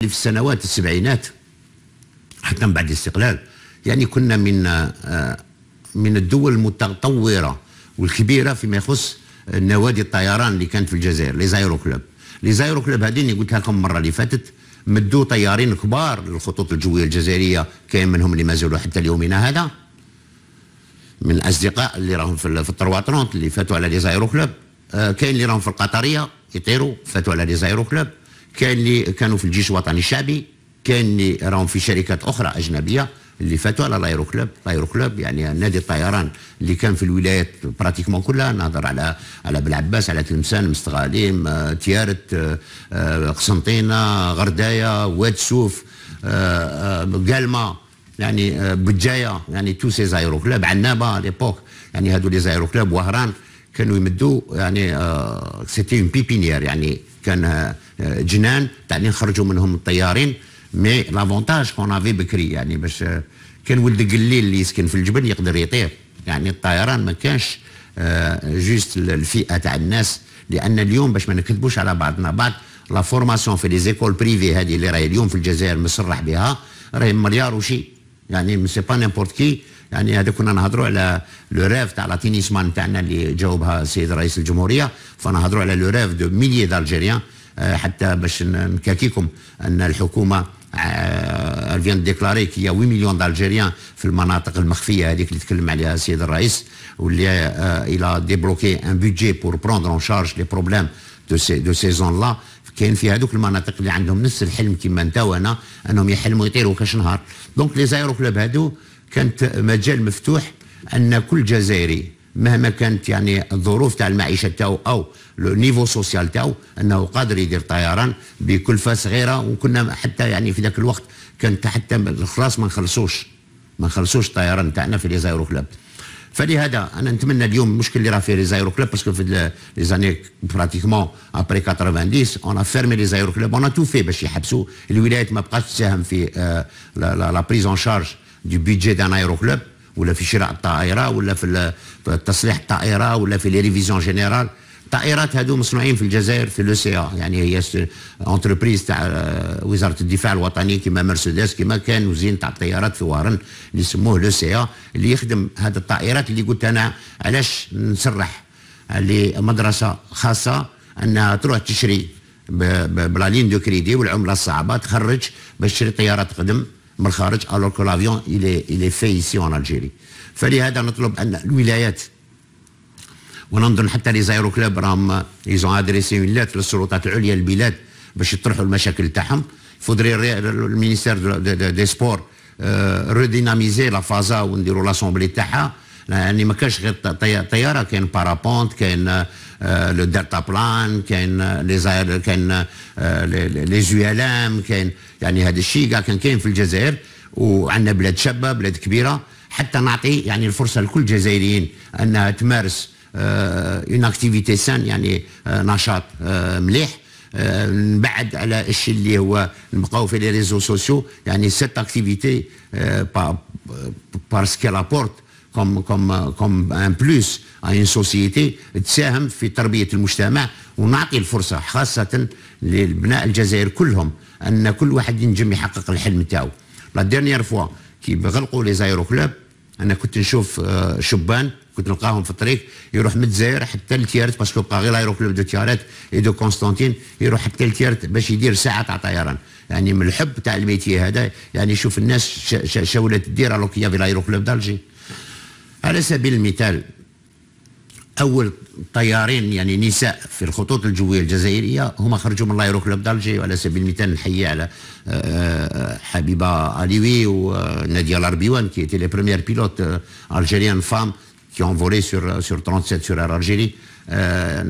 في السنوات السبعينات حتى من بعد الاستقلال يعني كنا من الدول المتطوره والكبيره فيما يخص نوادي الطيران اللي كانت في الجزائر، لي زايرو كلوب. لي زايرو كلوب هذين اللي قلتها لكم المره اللي فاتت مدوا طيارين كبار للخطوط الجويه الجزائريه، كاين منهم اللي ما زالوا حتى ليومنا هذا من الاصدقاء اللي راهم في الطرواترونت اللي فاتوا على لي زايرو كلوب، كاين اللي راهم في القطريه يطيروا فاتوا على لي زايرو كلوب، كاين اللي كانوا في الجيش الوطني الشعبي، كاين اللي راهم في شركات اخرى اجنبيه اللي فاتوا على لايرو كلوب. لايرو كلوب يعني نادي الطيران اللي كان في الولايات براتيكمون كلها، نهضر على بلعباس، على تلمسان، مستغاليم، تيارت، قسنطينه، غردايه، واد سوف، قالما، يعني بجايه، يعني تو سي زايرو كلوب، عنابه ليبوك، يعني هادو لي زايرو كلوب، وهران كانوا يمدوا يعني سيتي اون بيبينيير، يعني كان جنان تاع اللي نخرجوا منهم الطيارين. مي لافونتاج كون افي بكري يعني باش كان ولد قليل اللي يسكن في الجبل يقدر يطير، يعني الطيران ما كانش جوست الفئه تاع الناس، لان اليوم باش ما نكذبوش على بعضنا لا فورماسيون في لي زيكول بريفي هذه اللي راهي اليوم في الجزائر مسرح بها راهي مليار وشي، يعني سي با نيمبورت كي. يعني هذا كنا نهضروا على لو ريف تاع لاتينيسمان تاعنا اللي جاوبها السيد رئيس الجمهوريه، فنهضروا على لو ريف دو ميليي دالجيريان، حتى باش نكاكيكم ان الحكومه elle vient de déclarer qu'il y a 8 millions d'Algériens في المناطق المخفيه هذيك اللي تكلم عليها السيد الرئيس، واللي il a débloqué un budget pour prendre en charge les problèmes de ces zones là. كاين في هذوك المناطق اللي عندهم نفس الحلم كيما انت وانا، انهم يحلموا يطيروا كاش نهار. دونك لي زايرو كلوب هذو كانت مجال مفتوح ان كل جزائري مهما كانت يعني الظروف تاع المعيشه تاعو او لو نيفو سوسيال تاعو انه قادر يدير طيران بكلفه صغيره. وكنا حتى يعني في ذاك الوقت كانت حتى خلاص ما نخلصوش الطيران تاعنا في لي زايرو كلوب. فلهذا انا نتمنى اليوم المشكل اللي راه في لي زايرو كلوب، باسكو في لي زاني براتيكمون ابري 90 اون فيرمي لي زايرو كلوب، اون تو في باش يحبسوا الولايات ما بقاش تساهم في لا بريز اون شارج دو بيدجي دان ايرو كلوب، ولا في شراء الطائره، ولا في تصليح الطائره، ولا في لي ريفيزيون جينيرال. الطائرات هذو مصنوعين في الجزائر في لو سي ا، يعني هي اونتربريز تاع وزاره الدفاع الوطني كيما مرسيدس، كيما كان وزين تاع الطيارات في وارن اللي يسموه لو سي ا، اللي يخدم هذه الطائرات. اللي قلت انا علاش نسرح لمدرسه خاصه انها تروح تشري بلا لين دو كريدي والعمله الصعبه تخرج باش تشري طياره تقدم من الخارج، الوغ كو لافيون il est fait ici en Algérie. فلهذا نطلب ان الولايات وننظن حتى لي زايرو كلوب راهم يزون ادريسي اون ليتر للسلطات العليا للبلاد باش يطرحوا المشاكل تاعهم. فودري المينيستير دي سبور ريديناميزي لا فازا ونديروا لاسومبلي تاعها، يعني ما كانش غير طياره، كاين بارابونت، كاين لو دلتا بلان، كاين لي زاير، كاين لي زوالام، كاين يعني هذا الشيء كاع كان كاين في الجزائر. وعندنا بلاد شابه، بلاد كبيره، حتى نعطي يعني الفرصه لكل الجزائريين انها تمارس اون اكتيفيتي سان، يعني نشاط مليح، نبعد على الشيء اللي هو نبقاو في لي ريزو سوسيو. يعني سيت اكتيفيتي باسكو لابورت كوم ان بلوس ا اون سوسيتي تساهم في تربيه المجتمع، ونعطي الفرصه خاصه لبناء الجزائر كلهم ان كل واحد ينجم يحقق الحلم تاعو. لا ديرنيير فوا كي غلقوا لي زايرو كلوب انا كنت نشوف شبان كنت نلقاهم في الطريق يروح من الجزائر حتى لتيارت، باسكو بقى غير ايرو كلوب دو تيارت اي دو كونستانتين، يروح حتى لتيارت باش يدير ساعه تاع طيران. يعني من الحب تاع الميتي هذا، يعني شوف الناس شاولت تدير الوغ كي يافي الايرو كلوب دالجي. على سبيل المثال اول طيارين يعني نساء في الخطوط الجويه الجزائريه هما خرجوا من الايرو كلوب دالجي. وعلى سبيل المثال نحيي على حبيبه عليوي وناديه الاربيوان كي étaient les premières pilotes algériennes femmes qui ont volé sur 37 sur Air Algérie.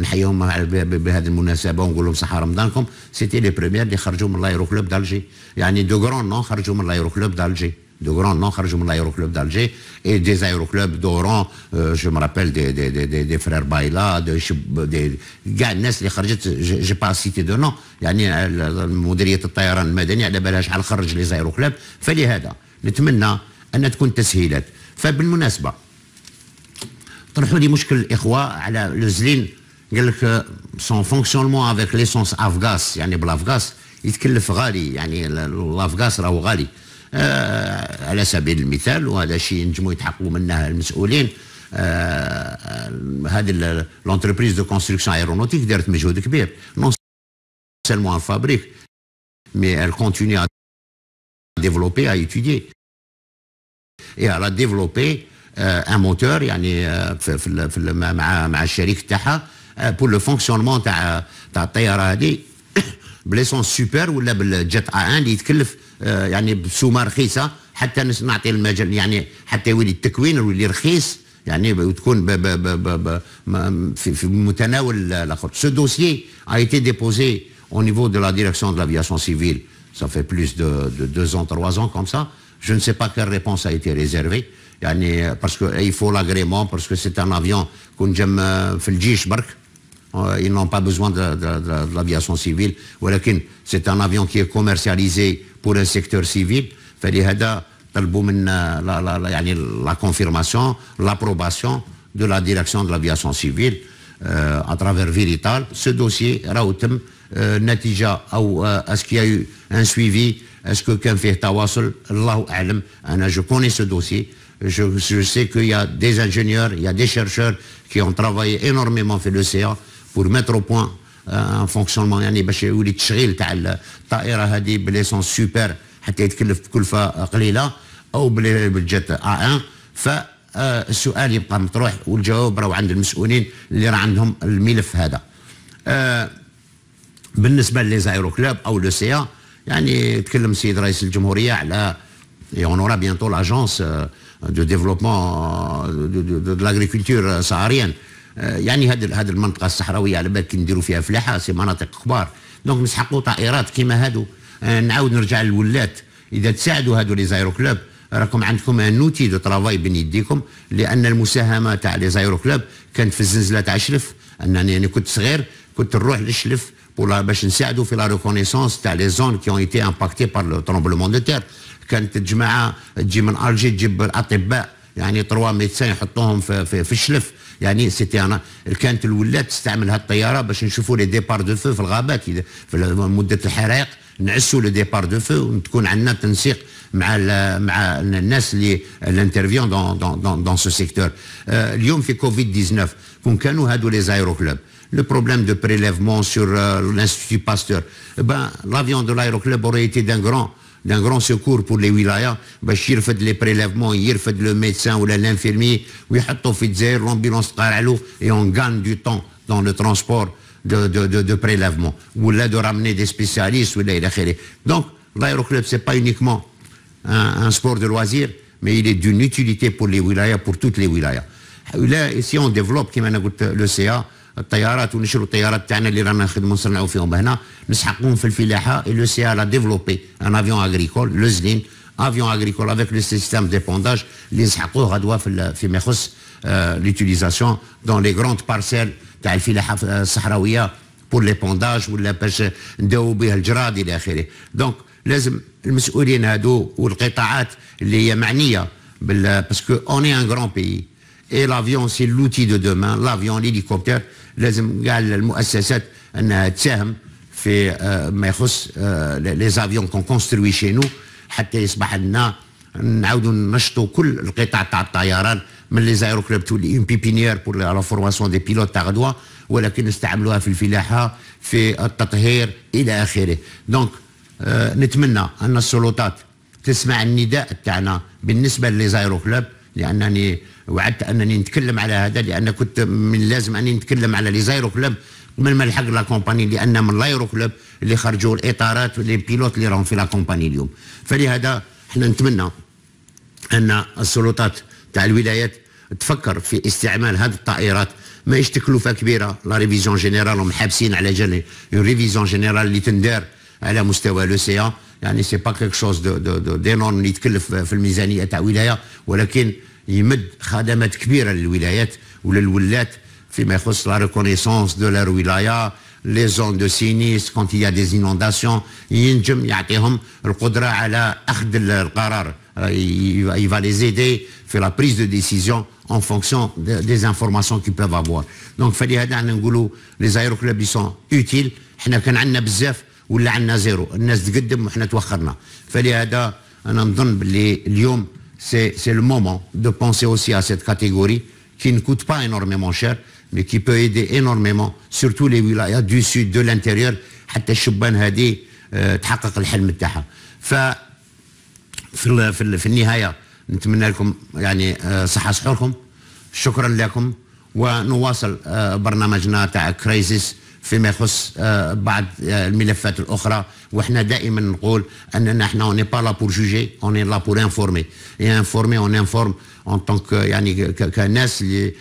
نحييهم بهذه المناسبه ونقول لهم صحه رمضانكم. سيتي لي بريمير اللي خرجوا من الايرو كلوب دالجي، يعني دو غران نون خرجوا من الايرو كلوب دالجي، de grands noms خرجوا من l'aéro club d'Alger et des aéroclubs d'Oran. Je me rappelle des frères Baïla, كاع الناس اللي خرجت جي با سيتي دو نون، يعني مديريه الطيران المدني على بالها شحال خرج لي زايرو كلوب. فلهذا نتمنى ان تكون تسهيلات. فبالمناسبه طرحوا لي مشكل الاخوه على لوزلين، قال لك سون فونكسيونمون افيك ليسونس افغاس، يعني بالافغاس يتكلف غالي، يعني لافغاس راهو غالي على سبيل المثال، وهذا شيء نجموا يتحققوا منه المسؤولين. هذه لونتربريز دو كونستركسيون ايرونوتيك دارت مجهود كبير، نون سيلمون فابريك مي elle continue à développer, à étudier et elle a développé un moteur يعني مع الشريك تاعها pour le fonctionnement تاع الطياره هذه بليسونس سوبر ولا بالجيت A1 اللي يتكلف يعني بسومه رخيصه حتى نعطي المجال يعني حتى يولي التكوين يولي رخيص يعني وتكون في متناول الاخر. Ce dossier a été déposé au niveau de la direction de l'aviation civile. Ça fait plus de 2 ans, 3 ans comme ça. Je ne sais pas quelle réponse a été réservée. يعني parce qu'il faut l'agrément, parce que c'est un avion qu'on جم في الجيش برك. Ils n'ont pas besoin de l'aviation civile. ولكن c'est un avion qui est commercialisé pour un secteur civil. فلهذا طلبوا من يعني la confirmation, l'approbation de la direction de l'aviation civile à travers Verital. Ce dossier راهو تم نتيجة أو est-ce qu'il y a eu un suivi, est-ce que كان فيه تواصل الله أعلم. أنا je connais ce dossier. Je sais qu'il y a des ingénieurs, il y a des chercheurs qui ont travaillé énormément في l'OCA pour mettre au point un fonctionnement يعني باش يولي التشغيل تاع الطائرة هذه بليسونس سوبر حتى يتكلف بكلفة قليلة أو بالجيت A1. فالسؤال يبقى مطروح والجواب راهو عند المسؤولين اللي راه عندهم الملف هذا. بالنسبة للزايرو كلوب أو l'OCA يعني تكلم السيد رئيس الجمهورية على et on aura bientôt l'agence de développement de l'agriculture saharienne. يعني هذه المنطقة الصحراوية على بالك نديروا فيها فلاحة سي مناطق كبار دونك نسحقوا طائرات كيما هادو. نعاود نرجع للولات إذا تساعدوا هادو لي زايرو كلوب راكم عندكم ان اوتي دو ترافاي بين يديكم. لأن المساهمة تاع لي زايرو كلوب كانت في الزنزلة تاع شلف. أنني كنت صغير كنت نروح للشلف باش نساعدوا في لا ريكونيسونس تاع لي زون كي اون ايتي امباكتي بار لو ترومبلومون دو تير. كانت الجماعة تجي من ألجي تجيب الأطباء يعني 3 ميدسان يحطوهم في الشلف. يعني سيتي انا كانت الولات تستعمل هاد الطياره باش نشوفوا لي ديبار دو فو في الغابات في مده الحرائق نعسوا لو ديبار دو فو وتكون عندنا تنسيق مع الناس اللي الانترفيون دون سو سيكتور. اليوم في كوفيد 19 كون كانوا هادو لي زايرو كلوب le problème de prélèvement sur l'Institut Pasteur, l'avion de l'aéroclub aurait été d'un grand secours pour les wilayas باش يرفد les prélèvements, يرفد le médecin ou l'infirmier ويحطوا في الجزائر l'ambulance تقارع له et on gagne du temps dans le transport de prélèvement ولا de ramener des spécialistes ولا إلى آخره. Donc l'aéroclub c'est pas uniquement un sport de loisir mais il est d'une utilité pour les wilayas, pour toutes les wilayas. Là ici on développe كما أنا قلت l'OCA الطيارات ونشروا الطيارات تاعنا اللي رانا نخدموا نصنعوا فيهم هنا نسحقوهم في الفلاحه. لو سي لا ديفلوبي ان افيون اغريكول لو زلين افيون اغريكول افيك لو سيستيم ديبونداج اللي نسحقوه غدوه فيما يخص لوتيليزاسيون دون لي غروند بارسيل تاع الفلاحه الصحراويه بور لي بونداج ولا باش نداو به الجراد الى اخره. دونك لازم المسؤولين هادو والقطاعات اللي هي معنيه باسكو اوني ان غران بيي et l'avion c'est l'outil de demain. l'avion l'hélicoptère لازم كاع المؤسسات انها تساهم في ما يخص لي زافيون كون كونستروي شي نو حتى يصبح لنا نعاودوا ننشطوا كل القطاع تاع الطيران من لي زايرو كلوب تولي اون بيبينيير بور لا فورماسيون دي بيلوت تاع غدوه ولكن نستعملوها في الفلاحه في التطهير الى اخره. دونك نتمنى ان السلطات تسمع النداء تاعنا بالنسبه لي زايرو كلوب لانني وعدت انني نتكلم على هذا لان كنت من لازم اني نتكلم على لي زايرو كلوب من ما نلحق لا كومباني لان من لايرو كلوب اللي خرجوا الاطارات واللي بيلوت اللي راهم في لا كومباني اليوم. فلهذا احنا نتمنى ان السلطات تاع الولايات تفكر في استعمال هذه الطائرات ماهيش تكلفه كبيره. لا ريفيزيون جينيرال هم حابسين على جال ريفيزيون جينيرال اللي تندار على مستوى لو سي يعني سي با كيك شوز دينورم اللي يتكلف في الميزانيه تاع ولايه ولكن يمد خدمات كبيره للولايات وللولات فيما يخص لا ريكونيسونس دو لار ولايه لي زون دو سينيس كونت يا دي انونداسيون ينجم يعطيهم القدره على اخذ القرار il va les aider في la prise de décision en fonction des informations qu'ils peuvent avoir. donc فلهذا عندنا نقولوا لي زايرو كلوب سون اوتيل. حنا كان عندنا بزاف ولا عندنا زيرو، الناس تقدم وحنا توخرنا. فلهذا انا نظن باللي اليوم سي لو مومون دو بونسي اوسي ا سيت كاتيجوري qui ne coûte pas énormément cher mais qui peut aider énormément surtout les wilayas du sud de l'intérieur حتى الشبان هذه تحقق الحلم تاعها. ف في النهايه نتمنى لكم يعني صحه سحوركم، شكرا لكم، ونواصل برنامجنا تاع كرايسيس فيما يخص بعض الملفات الاخرى. وإحنا دائما نقول اننا احنا اون با لا بور جوجي، اون لا بور انفورمي، اي انفورمي اون انفورم ان طونك يعني كناس اللي